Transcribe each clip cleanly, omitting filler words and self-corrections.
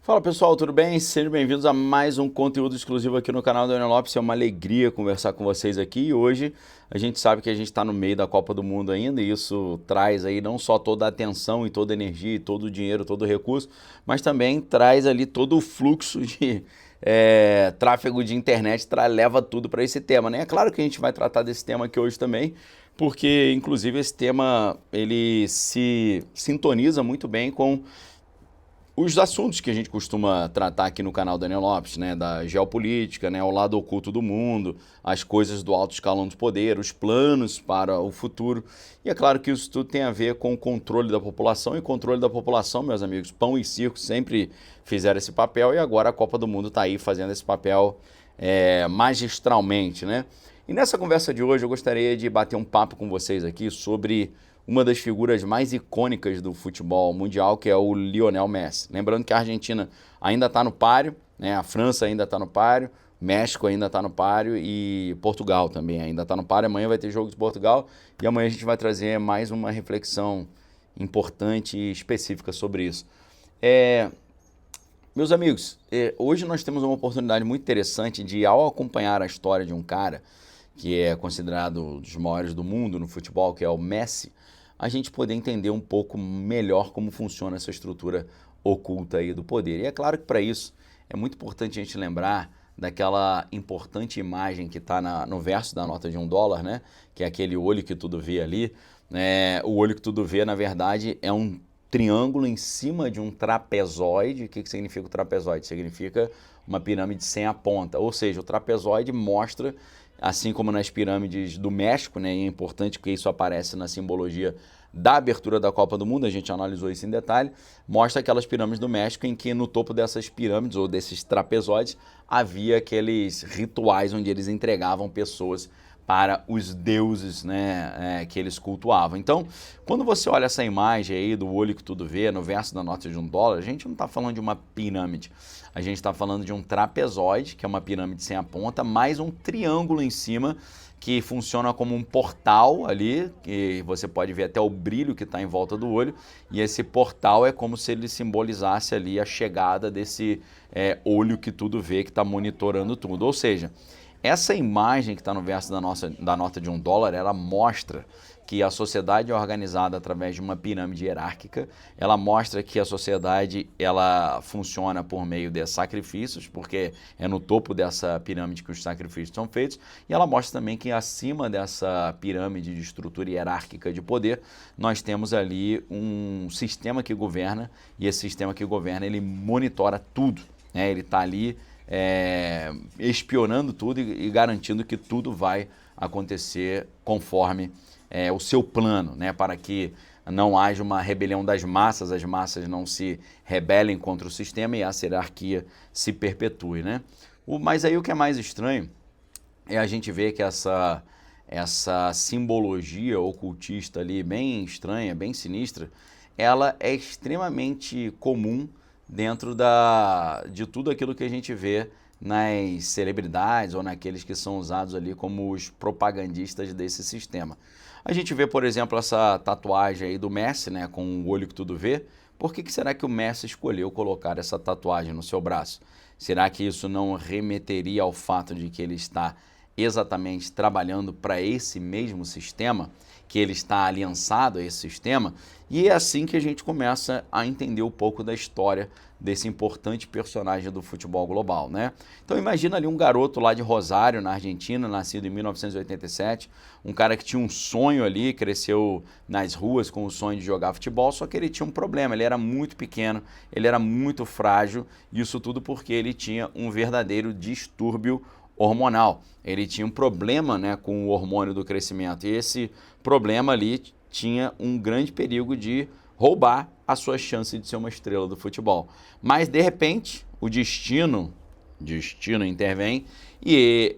Fala pessoal, tudo bem? Sejam bem-vindos a mais um conteúdo exclusivo aqui no canal do Daniel Lopes. É uma alegria conversar com vocês aqui e hoje a gente sabe que a gente está no meio da Copa do Mundo ainda e isso traz aí não só toda a atenção e toda a energia, e todo o dinheiro, todo o recurso, mas também traz ali todo o fluxo de tráfego de internet, leva tudo para esse tema, né? É claro que a gente vai tratar desse tema aqui hoje também, porque inclusive esse tema ele se sintoniza muito bem com os assuntos que a gente costuma tratar aqui no canal Daniel Lopes, né, da geopolítica, né, o lado oculto do mundo, as coisas do alto escalão do poder, os planos para o futuro. E é claro que isso tudo tem a ver com o controle da população, e controle da população, meus amigos, pão e circo sempre fizeram esse papel e agora a Copa do Mundo está aí fazendo esse papel magistralmente, né? E nessa conversa de hoje eu gostaria de bater um papo com vocês aqui sobre uma das figuras mais icônicas do futebol mundial, que é o Lionel Messi. Lembrando que a Argentina ainda está no páreo, né? A França ainda está no páreo, México ainda está no páreo e Portugal também ainda está no páreo. Amanhã vai ter jogo de Portugal e amanhã a gente vai trazer mais uma reflexão importante e específica sobre isso. Meus amigos, hoje nós temos uma oportunidade muito interessante de, ao acompanhar a história de um cara que é considerado um dos maiores do mundo no futebol, que é o Messi, a gente poder entender um pouco melhor como funciona essa estrutura oculta aí do poder. E é claro que para isso é muito importante a gente lembrar daquela importante imagem que está no verso da nota de $1, né? Que é aquele olho que tudo vê ali. O olho que tudo vê, na verdade, é um triângulo em cima de um trapezoide. O que significa o trapezoide? Significa uma pirâmide sem a ponta. Ou seja, o trapezoide mostra, assim como nas pirâmides do México, né, e é importante porque isso aparece na simbologia da abertura da Copa do Mundo, a gente analisou isso em detalhe, mostra aquelas pirâmides do México em que no topo dessas pirâmides ou desses trapezoides havia aqueles rituais onde eles entregavam pessoas para os deuses, né, que eles cultuavam. Então, quando você olha essa imagem aí do olho que tudo vê, no verso da nota de $1, a gente não está falando de uma pirâmide, a gente está falando de um trapezoide, que é uma pirâmide sem a ponta, mais um triângulo em cima, que funciona como um portal ali, que você pode ver até o brilho que está em volta do olho, e esse portal é como se ele simbolizasse ali a chegada desse olho que tudo vê, que está monitorando tudo. Ou seja, essa imagem que está no verso da nota de $1, ela mostra que a sociedade é organizada através de uma pirâmide hierárquica, ela mostra que a sociedade ela funciona por meio de sacrifícios, porque é no topo dessa pirâmide que os sacrifícios são feitos, e ela mostra também que acima dessa pirâmide de estrutura hierárquica de poder, nós temos ali um sistema que governa, e esse sistema que governa, ele monitora tudo, né? Ele está ali espionando tudo e garantindo que tudo vai acontecer conforme o seu plano, né, para que não haja uma rebelião das massas, as massas não se rebelem contra o sistema e a hierarquia se perpetue, né? Mas aí o que é mais estranho é a gente ver que essa simbologia ocultista ali, bem estranha, bem sinistra, ela é extremamente comum dentro de tudo aquilo que a gente vê nas celebridades ou naqueles que são usados ali como os propagandistas desse sistema. A gente vê, por exemplo, essa tatuagem aí do Messi, né, com o olho que tudo vê. Por que será que o Messi escolheu colocar essa tatuagem no seu braço? Será que isso não remeteria ao fato de que ele está exatamente trabalhando para esse mesmo sistema, que ele está aliançado a esse sistema? E é assim que a gente começa a entender um pouco da história desse importante personagem do futebol global, né? Então imagina ali um garoto lá de Rosário, na Argentina, nascido em 1987, um cara que tinha um sonho ali, cresceu nas ruas com o sonho de jogar futebol, só que ele tinha um problema, ele era muito pequeno, ele era muito frágil, isso tudo porque ele tinha um verdadeiro distúrbio hormonal. Ele tinha um problema, né, com o hormônio do crescimento, e esse problema ali tinha um grande perigo de roubar a sua chance de ser uma estrela do futebol. Mas, de repente, o destino intervém e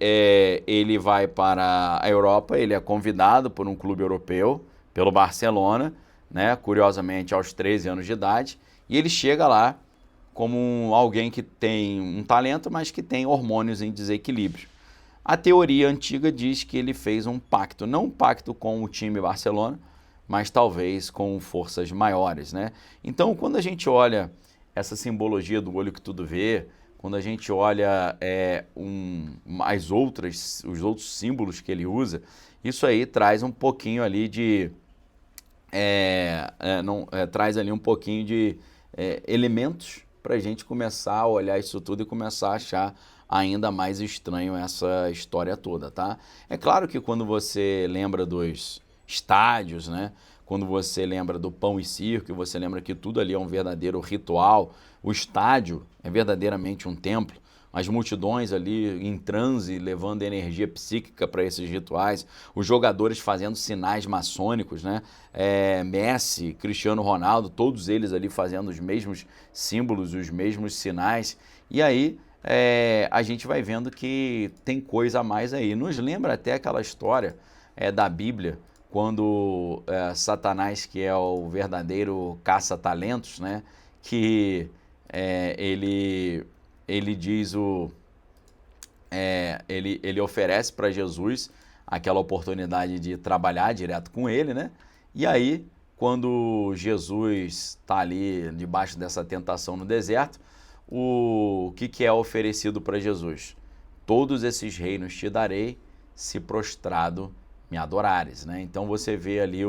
ele vai para a Europa, ele é convidado por um clube europeu, pelo Barcelona, né, curiosamente aos 13 anos de idade, e ele chega lá como alguém que tem um talento, mas que tem hormônios em desequilíbrio. A teoria antiga diz que ele fez um pacto, não um pacto com o time Barcelona, mas talvez com forças maiores, né? Então, quando a gente olha essa simbologia do olho que tudo vê, quando a gente olha os outros símbolos que ele usa, isso aí traz um pouquinho ali de traz ali um pouquinho de elementos para a gente começar a olhar isso tudo e começar a achar ainda mais estranho essa história toda, tá? É claro que quando você lembra dos estádios, né? Quando você lembra do pão e circo, você lembra que tudo ali é um verdadeiro ritual, o estádio é verdadeiramente um templo, as multidões ali em transe, levando energia psíquica para esses rituais, os jogadores fazendo sinais maçônicos, né? Messi, Cristiano Ronaldo, todos eles ali fazendo os mesmos símbolos, os mesmos sinais. E aí a gente vai vendo que tem coisa a mais aí. Nos lembra até aquela história da Bíblia, quando Satanás, que é o verdadeiro caça-talentos, né? Que ele diz ele oferece para Jesus aquela oportunidade de trabalhar direto com ele, né? E aí, quando Jesus está ali debaixo dessa tentação no deserto, o que é oferecido para Jesus? Todos esses reinos te darei, se prostrado me adorares, né? Então você vê ali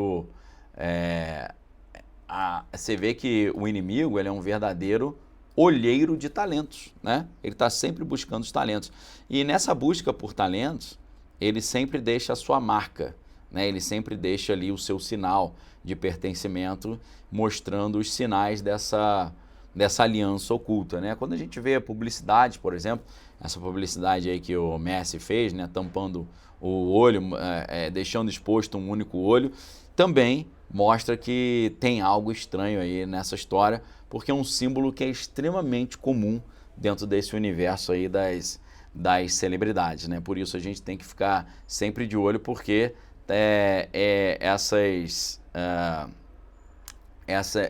você vê que o inimigo ele é um verdadeiro olheiro de talentos, né? Ele está sempre buscando os talentos. E nessa busca por talentos, ele sempre deixa a sua marca, né? Ele sempre deixa ali o seu sinal de pertencimento, mostrando os sinais dessa aliança oculta, né? Quando a gente vê a publicidade, por exemplo, essa publicidade aí que o Messi fez, né? Tampando o olho, deixando exposto um único olho, também mostra que tem algo estranho aí nessa história, porque é um símbolo que é extremamente comum dentro desse universo aí das celebridades, né? Por isso a gente tem que ficar sempre de olho, porque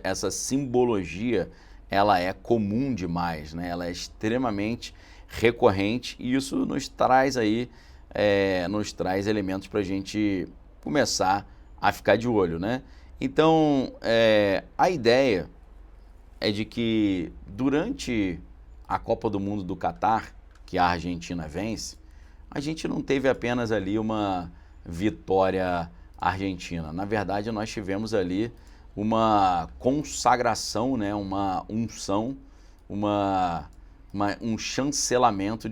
essa simbologia ela é comum demais, né? Ela é extremamente recorrente e isso nos traz aí nos traz elementos para a gente começar a ficar de olho, né? Então, a ideia é de que durante a Copa do Mundo do Catar, que a Argentina vence, a gente não teve apenas ali uma vitória argentina. Na verdade, nós tivemos ali uma consagração, né? Uma unção, um chancelamento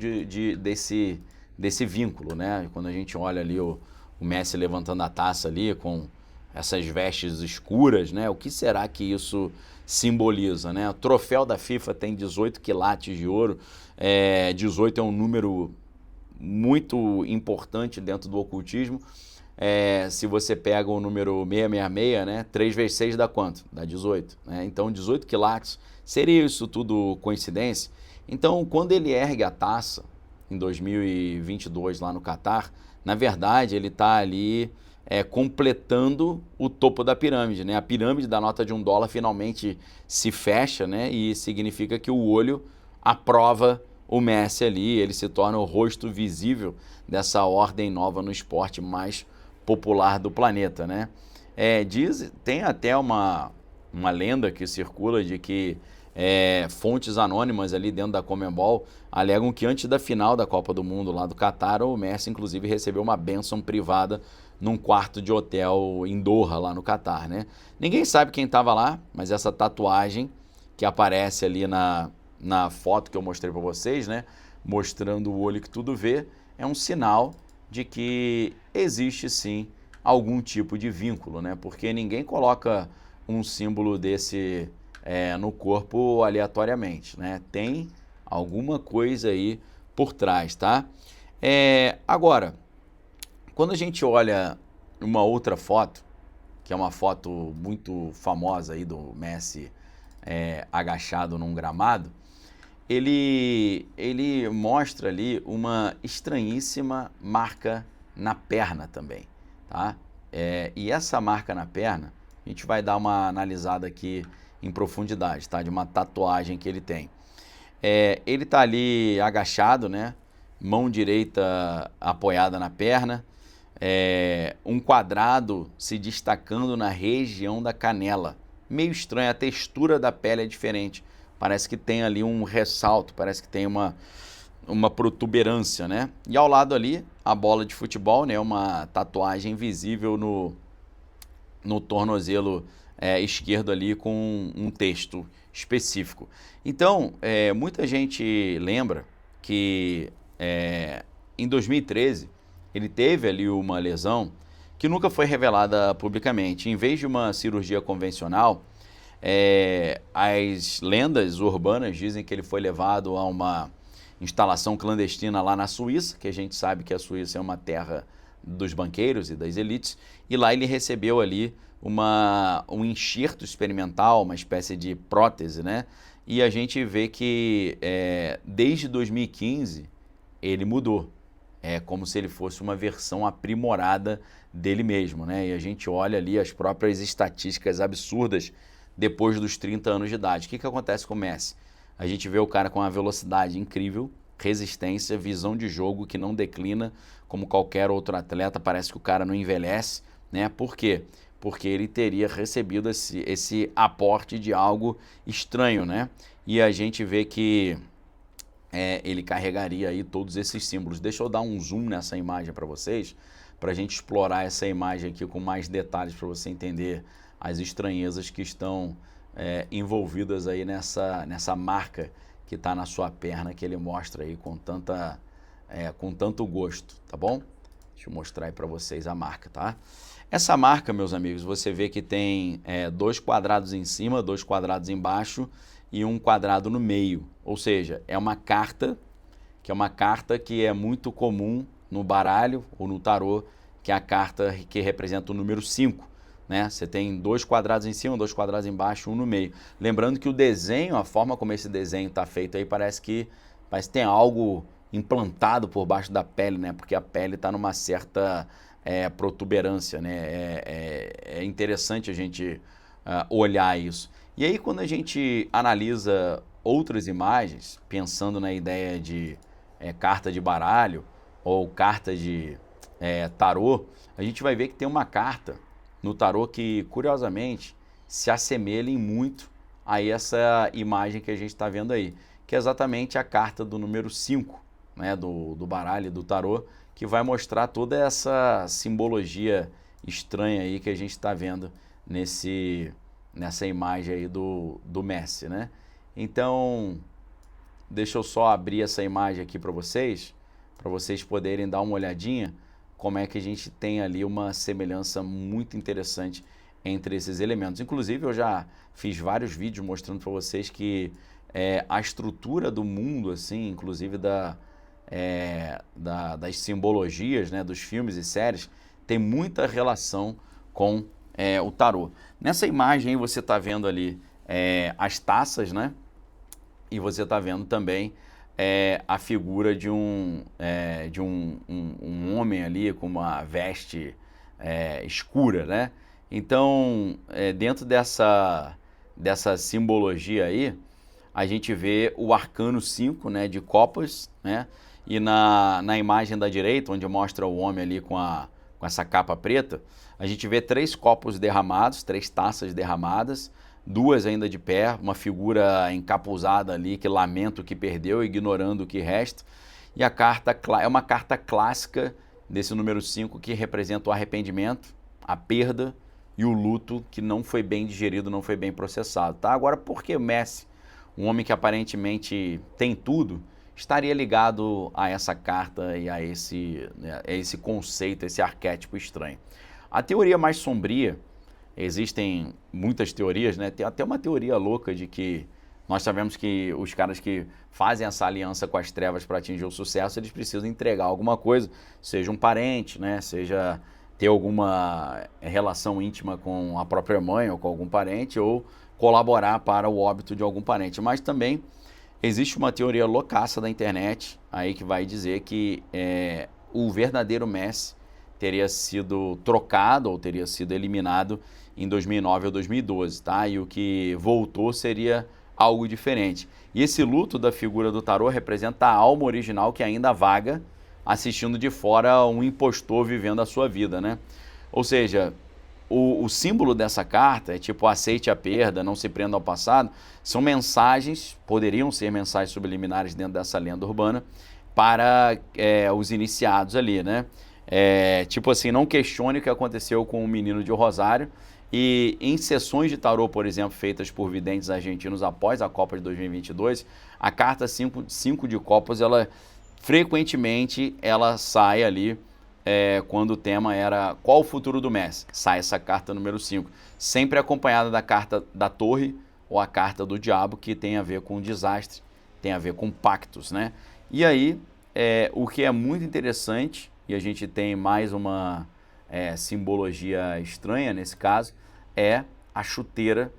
desse vínculo, né? Quando a gente olha ali o Messi levantando a taça ali com essas vestes escuras, né? O que será que isso simboliza, né? O troféu da FIFA tem 18 quilates de ouro, 18 é um número muito importante dentro do ocultismo. Se você pega o número 666, né? 3 vezes 6 dá quanto? Dá 18, né? Então 18 quilates, seria isso tudo coincidência? Então quando ele ergue a taça em 2022 lá no Catar, na verdade ele está ali completando o topo da pirâmide, né? A pirâmide da nota de $1 finalmente se fecha, né? E significa que o olho aprova o Messi ali, ele se torna o rosto visível dessa ordem nova no esporte mais popular do planeta, né? Tem até uma lenda que circula de que fontes anônimas ali dentro da Conmebol alegam que antes da final da Copa do Mundo lá do Catar, o Messi inclusive recebeu uma bênção privada num quarto de hotel em Doha, lá no Catar, né? Ninguém sabe quem estava lá, mas essa tatuagem que aparece ali na foto que eu mostrei para vocês, né? Mostrando o olho que tudo vê, é um sinal de que existe sim algum tipo de vínculo, né? Porque ninguém coloca um símbolo desse no corpo aleatoriamente, né? Tem alguma coisa aí por trás, tá? Agora, quando a gente olha uma outra foto, que é uma foto muito famosa aí do Messi agachado num gramado, ele mostra ali uma estranhíssima marca na perna também, tá? E essa marca na perna, a gente vai dar uma analisada aqui em profundidade, tá? De uma tatuagem que ele tem. Ele tá ali agachado, né? Mão direita apoiada na perna, um quadrado se destacando na região da canela. Meio estranho, a textura da pele é diferente. parece que tem ali um ressalto, parece que tem uma protuberância, né? E ao lado ali, a bola de futebol, né? Uma tatuagem visível no tornozelo esquerdo ali com um texto específico. Então, muita gente lembra que em 2013 ele teve ali uma lesão que nunca foi revelada publicamente. Em vez de uma cirurgia convencional, as lendas urbanas dizem que ele foi levado a uma instalação clandestina lá na Suíça, que a gente sabe que a Suíça é uma terra dos banqueiros e das elites, e lá ele recebeu ali um enxerto experimental, uma espécie de prótese, né? E a gente vê que desde 2015 ele mudou. É como se ele fosse uma versão aprimorada dele mesmo, né? E a gente olha ali as próprias estatísticas absurdas depois dos 30 anos de idade. O que acontece com o Messi? A gente vê o cara com uma velocidade incrível, resistência, visão de jogo que não declina como qualquer outro atleta. Parece que o cara não envelhece, né? Por quê? Porque ele teria recebido esse aporte de algo estranho, né? E a gente vê que ele carregaria aí todos esses símbolos. Deixa eu dar um zoom nessa imagem para vocês, para a gente explorar essa imagem aqui com mais detalhes, para você entender as estranhezas que estão envolvidas aí nessa marca que está na sua perna, que ele mostra aí com tanto gosto, tá bom? Deixa eu mostrar aí para vocês a marca, tá? Essa marca, meus amigos, você vê que tem 2 quadrados em cima, 2 quadrados embaixo e um quadrado no meio. Ou seja, é uma carta que é muito comum no baralho ou no tarô, que é a carta que representa o número 5. Né? Você tem 2 quadrados em cima, 2 quadrados embaixo, um no meio. Lembrando que o desenho, a forma como esse desenho está feito aí, parece que tem algo implantado por baixo da pele, né? Porque a pele está numa certa protuberância, né? É interessante a gente olhar isso. E aí, quando a gente analisa outras imagens, pensando na ideia de carta de baralho ou carta de tarô, a gente vai ver que tem uma carta no tarô que, curiosamente, se assemelha em muito a essa imagem que a gente está vendo aí, que é exatamente a carta do número 5, né, do baralho do tarô, que vai mostrar toda essa simbologia estranha aí que a gente está vendo nessa imagem aí do Messi, né? Então, deixa eu só abrir essa imagem aqui para vocês poderem dar uma olhadinha como é que a gente tem ali uma semelhança muito interessante entre esses elementos. Inclusive, eu já fiz vários vídeos mostrando para vocês que a estrutura do mundo, assim, inclusive das simbologias, né, dos filmes e séries, tem muita relação com o tarô. Nessa imagem aí você está vendo ali as taças, né? E você está vendo também a figura de um homem ali com uma veste escura, né? Então, dentro dessa simbologia aí, a gente vê o arcano 5, né, de copas, né? E na imagem da direita, onde mostra o homem ali com essa capa preta, a gente vê 3 copos derramados, 3 taças derramadas, 2 ainda de pé, uma figura encapuzada ali que lamenta o que perdeu, ignorando o que resta. E a carta é uma carta clássica desse número 5 que representa o arrependimento, a perda e o luto que não foi bem digerido, não foi bem processado. Tá? Agora, por que Messi, um homem que aparentemente tem tudo, estaria ligado a essa carta e a esse conceito, esse arquétipo estranho? A teoria mais sombria, existem muitas teorias, né? Tem até uma teoria louca de que nós sabemos que os caras que fazem essa aliança com as trevas para atingir o sucesso, eles precisam entregar alguma coisa, seja um parente, né? Seja ter alguma relação íntima com a própria mãe ou com algum parente, ou colaborar para o óbito de algum parente. Mas também existe uma teoria loucaça da internet aí que vai dizer que o verdadeiro Messi teria sido trocado ou teria sido eliminado em 2009 ou 2012, tá? E o que voltou seria algo diferente. E esse luto da figura do tarô representa a alma original que ainda vaga, assistindo de fora um impostor vivendo a sua vida, né? Ou seja, o símbolo dessa carta é tipo aceite a perda, não se prenda ao passado, são mensagens, poderiam ser mensagens subliminares dentro dessa lenda urbana para os iniciados ali, né? Tipo assim, não questione o que aconteceu com o menino de Rosário. E em sessões de tarô, por exemplo, feitas por videntes argentinos após a Copa de 2022, a carta 5 de copas, ela frequentemente ela sai ali quando o tema era qual o futuro do Messi. Sai essa carta número 5, sempre acompanhada da carta da torre ou a carta do diabo, que tem a ver com desastre, tem a ver com pactos, né? E aí, o que é muito interessante, e a gente tem mais uma simbologia estranha nesse caso, é a chuteira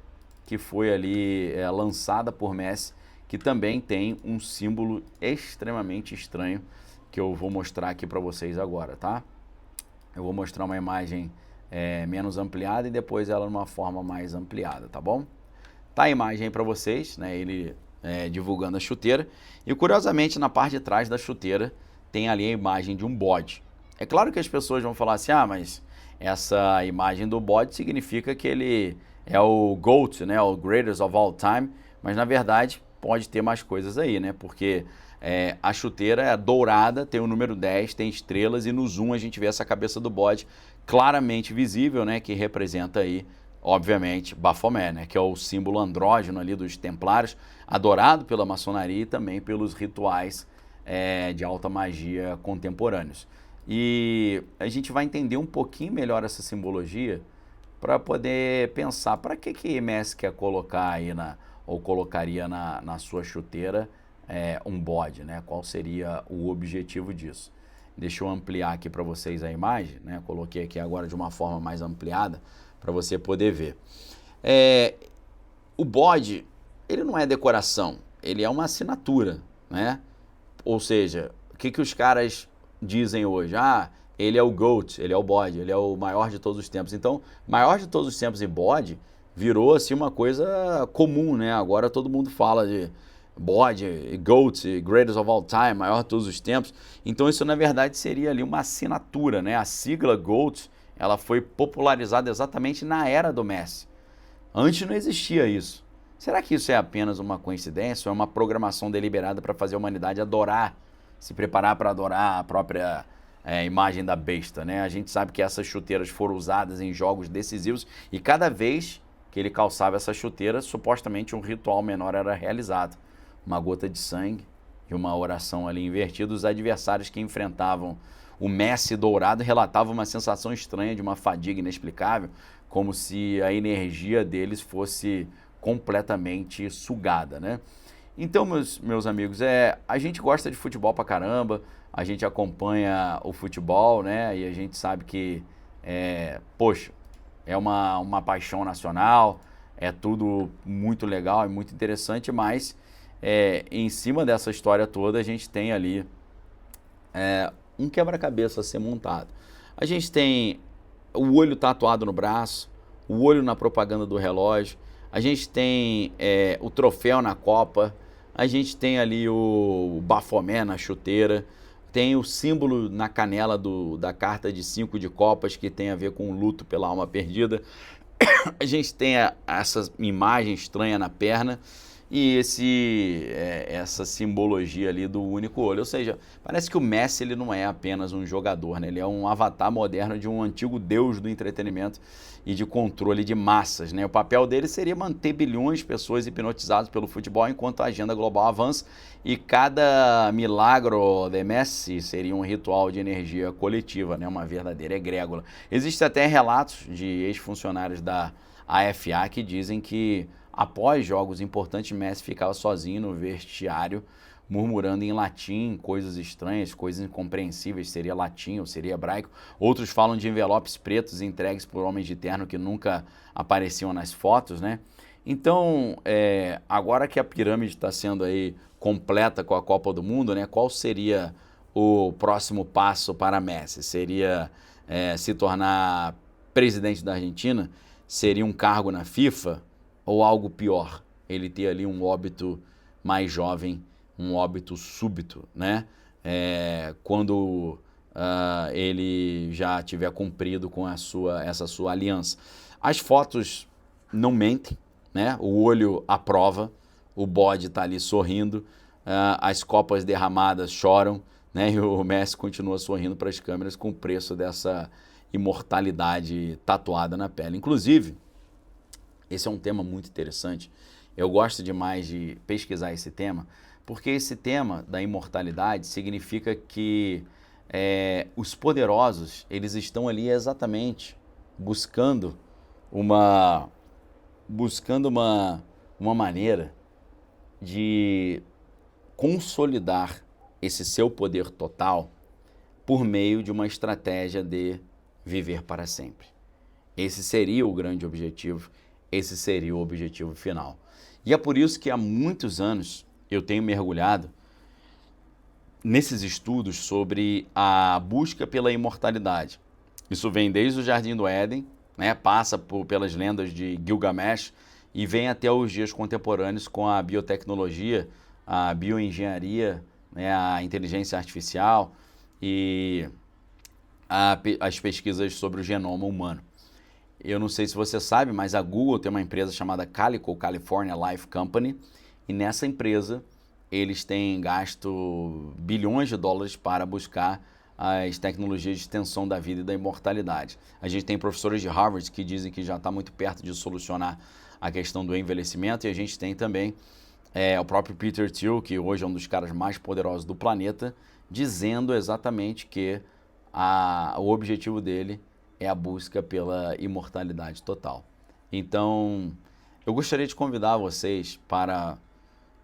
que foi ali lançada por Messi, que também tem um símbolo extremamente estranho, que eu vou mostrar aqui para vocês agora, tá? Eu vou mostrar uma imagem menos ampliada e depois ela numa forma mais ampliada, tá bom? Tá a imagem aí para vocês, né? Ele divulgando a chuteira. E curiosamente, na parte de trás da chuteira tem ali a imagem de um bode. É claro que as pessoas vão falar assim, mas essa imagem do bode significa que ele é o GOAT, né? O Greatest of All Time. Mas na verdade pode ter mais coisas aí, né? Porque a chuteira é dourada, tem o número 10, tem estrelas e no zoom a gente vê essa cabeça do bode claramente visível, né? Que representa aí, obviamente, Baphomet, né? Que é o símbolo andrógeno ali dos templários, adorado pela maçonaria e também pelos rituais de alta magia contemporâneos. E a gente vai entender um pouquinho melhor essa simbologia para poder pensar para que Messi quer colocar aí ou colocaria na sua chuteira um bode, né? Qual seria o objetivo disso? Deixa eu ampliar aqui para vocês a imagem, né? Coloquei aqui agora de uma forma mais ampliada para você poder ver. O bode, ele não é decoração, ele é uma assinatura, né? Ou seja, o que os caras dizem hoje? Ele é o GOAT, ele é o bode, ele é o maior de todos os tempos. Então, maior de todos os tempos e bode virou assim uma coisa comum, né? Agora todo mundo fala de bode, GOAT, Greatest of All Time, maior de todos os tempos. Então isso na verdade seria ali uma assinatura, né? A sigla GOAT, ela foi popularizada exatamente na era do Messi. Antes não existia isso. Será que isso é apenas uma coincidência ou é uma programação deliberada para fazer a humanidade adorar, se preparar para adorar a própria imagem da besta, né? A gente sabe que essas chuteiras foram usadas em jogos decisivos e cada vez que ele calçava essa chuteira, supostamente um ritual menor era realizado. Uma gota de sangue e uma oração ali invertida. Os adversários que enfrentavam o Messi dourado relatavam uma sensação estranha de uma fadiga inexplicável, como se a energia deles fosse completamente sugada, né? Então, meus amigos, a gente gosta de futebol pra caramba, a gente acompanha o futebol, né? E a gente sabe que, poxa, é uma paixão nacional, é tudo muito legal, é muito interessante, mas em cima dessa história toda a gente tem ali um quebra-cabeça a ser montado. A gente tem o olho tatuado no braço, o olho na propaganda do relógio, a gente tem o troféu na Copa, a gente tem ali o Baphomet na chuteira, tem o símbolo na canela da carta de 5 de copas, que tem a ver com o luto pela alma perdida. A gente tem essa imagem estranha na perna e essa simbologia ali do único olho. Ou seja, parece que o Messi ele não é apenas um jogador, né? Ele é um avatar moderno de um antigo deus do entretenimento e de controle de massas, né? O papel dele seria manter bilhões de pessoas hipnotizadas pelo futebol enquanto a agenda global avança e cada milagro de Messi seria um ritual de energia coletiva, né? Uma verdadeira egrégora. Existem até relatos de ex-funcionários da AFA que dizem que após jogos importantes, Messi ficava sozinho no vestiário, murmurando em latim, coisas estranhas, coisas incompreensíveis, seria latim ou seria hebraico. Outros falam de envelopes pretos entregues por homens de terno que nunca apareciam nas fotos, né? Então, agora que a pirâmide está sendo aí completa com a Copa do Mundo, né? Qual seria o próximo passo para Messi? Seria se tornar presidente da Argentina? Seria um cargo na FIFA? Ou algo pior, ele ter ali um óbito mais jovem, um óbito súbito, né? Quando ele já tiver cumprido com essa sua aliança. As fotos não mentem, né? O olho aprova, o bode está ali sorrindo, as copas derramadas choram, né? E o Messi continua sorrindo para as câmeras com o preço dessa imortalidade tatuada na pele. Inclusive, esse é um tema muito interessante. Eu gosto demais de pesquisar esse tema, porque esse tema da imortalidade significa que os poderosos, eles estão ali exatamente buscando uma maneira de consolidar esse seu poder total por meio de uma estratégia de viver para sempre. Esse seria o grande objetivo, esse seria o objetivo final. E é por isso que há muitos anos eu tenho mergulhado nesses estudos sobre a busca pela imortalidade. Isso vem desde o Jardim do Éden, né, passa pelas lendas de Gilgamesh e vem até os dias contemporâneos com a biotecnologia, a bioengenharia, né, a inteligência artificial e as pesquisas sobre o genoma humano. Eu não sei se você sabe, mas a Google tem uma empresa chamada Calico, California Life Company, e nessa empresa eles têm gasto bilhões de dólares para buscar as tecnologias de extensão da vida e da imortalidade. A gente tem professores de Harvard que dizem que já está muito perto de solucionar a questão do envelhecimento, e a gente tem também o próprio Peter Thiel, que hoje é um dos caras mais poderosos do planeta, dizendo exatamente que o objetivo dele é a busca pela imortalidade total. Então, eu gostaria de convidar vocês para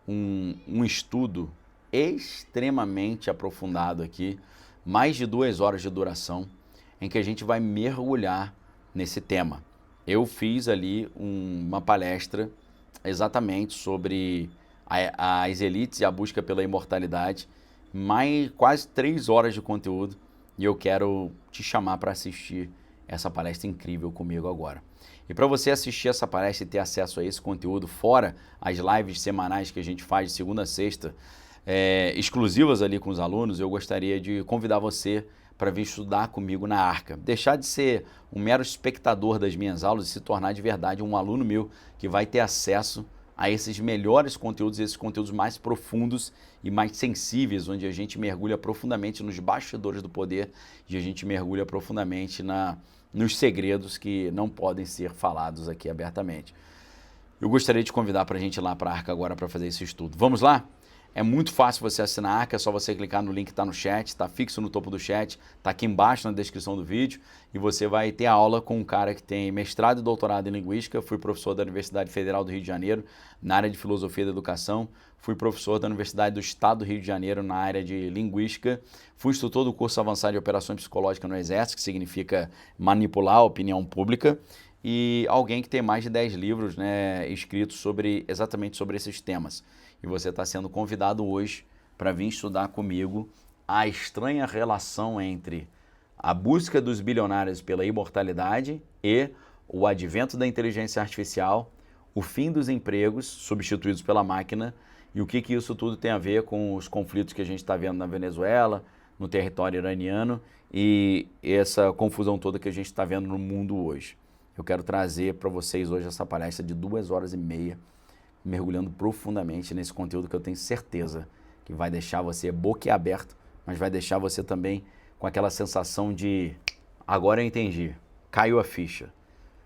um estudo extremamente aprofundado aqui, mais de 2 horas de duração, em que a gente vai mergulhar nesse tema. Eu fiz ali uma palestra exatamente sobre as elites e a busca pela imortalidade, mais quase 3 horas de conteúdo, e eu quero te chamar para assistir essa palestra incrível comigo agora. E para você assistir essa palestra e ter acesso a esse conteúdo, fora as lives semanais que a gente faz de segunda a sexta, exclusivas ali com os alunos, eu gostaria de convidar você para vir estudar comigo na Arca. Deixar de ser um mero espectador das minhas aulas e se tornar de verdade um aluno meu que vai ter acesso a esses melhores conteúdos, esses conteúdos mais profundos e mais sensíveis, onde a gente mergulha profundamente nos bastidores do poder e a gente mergulha profundamente nos segredos que não podem ser falados aqui abertamente. Eu gostaria de convidar para a gente ir lá para a Arca agora para fazer esse estudo. Vamos lá? É muito fácil você assinar a Arca, é só você clicar no link que está no chat, está fixo no topo do chat, está aqui embaixo na descrição do vídeo, e você vai ter aula com um cara que tem mestrado e doutorado em Linguística. Fui professor da Universidade Federal do Rio de Janeiro na área de Filosofia da Educação, fui professor da Universidade do Estado do Rio de Janeiro na área de Linguística, fui instrutor do curso avançado de Operações Psicológicas no Exército, que significa manipular a opinião pública, e alguém que tem mais de 10 livros, né, escritos exatamente sobre esses temas. E você está sendo convidado hoje para vir estudar comigo a estranha relação entre a busca dos bilionários pela imortalidade e o advento da inteligência artificial, o fim dos empregos substituídos pela máquina e o que isso tudo tem a ver com os conflitos que a gente está vendo na Venezuela, no território iraniano e essa confusão toda que a gente está vendo no mundo hoje. Eu quero trazer para vocês hoje essa palestra de 2 horas e meia, mergulhando profundamente nesse conteúdo que eu tenho certeza que vai deixar você boquiaberto, mas vai deixar você também com aquela sensação de agora eu entendi, caiu a ficha,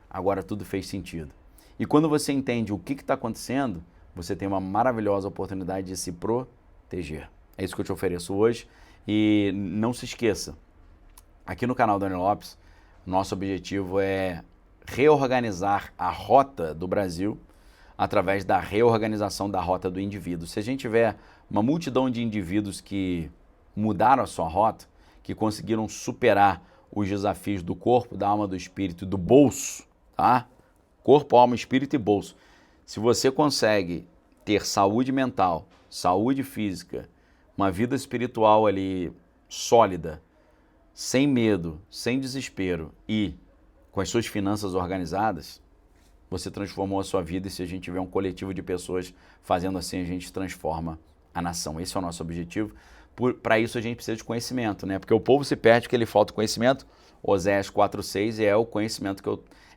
agora tudo fez sentido. E quando você entende o que está acontecendo, você tem uma maravilhosa oportunidade de se proteger. É isso que eu te ofereço hoje. E não se esqueça, aqui no canal Dani Lopes, nosso objetivo é reorganizar a rota do Brasil através da reorganização da rota do indivíduo. Se a gente tiver uma multidão de indivíduos que mudaram a sua rota, que conseguiram superar os desafios do corpo, da alma, do espírito e do bolso, tá? Corpo, alma, espírito e bolso. Se você consegue ter saúde mental, saúde física, uma vida espiritual ali sólida, sem medo, sem desespero e com as suas finanças organizadas, você transformou a sua vida, e se a gente tiver um coletivo de pessoas fazendo assim, a gente transforma a nação. Esse é o nosso objetivo. Para isso a gente precisa de conhecimento, né? Porque o povo se perde porque ele falta conhecimento. Oséias 4:6 é o conhecimento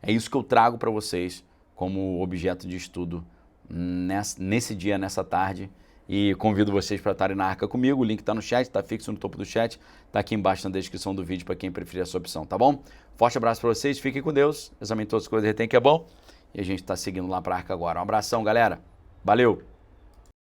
é isso que eu trago para vocês como objeto de estudo nesse dia, nessa tarde. E convido vocês para estarem na arca comigo. O link está no chat, está fixo no topo do chat, está aqui embaixo na descrição do vídeo para quem preferir essa opção, tá bom? Forte abraço para vocês, fiquem com Deus, examine todas as coisas, retém que é bom. E a gente está seguindo lá para a arca agora. Um abração, galera. Valeu!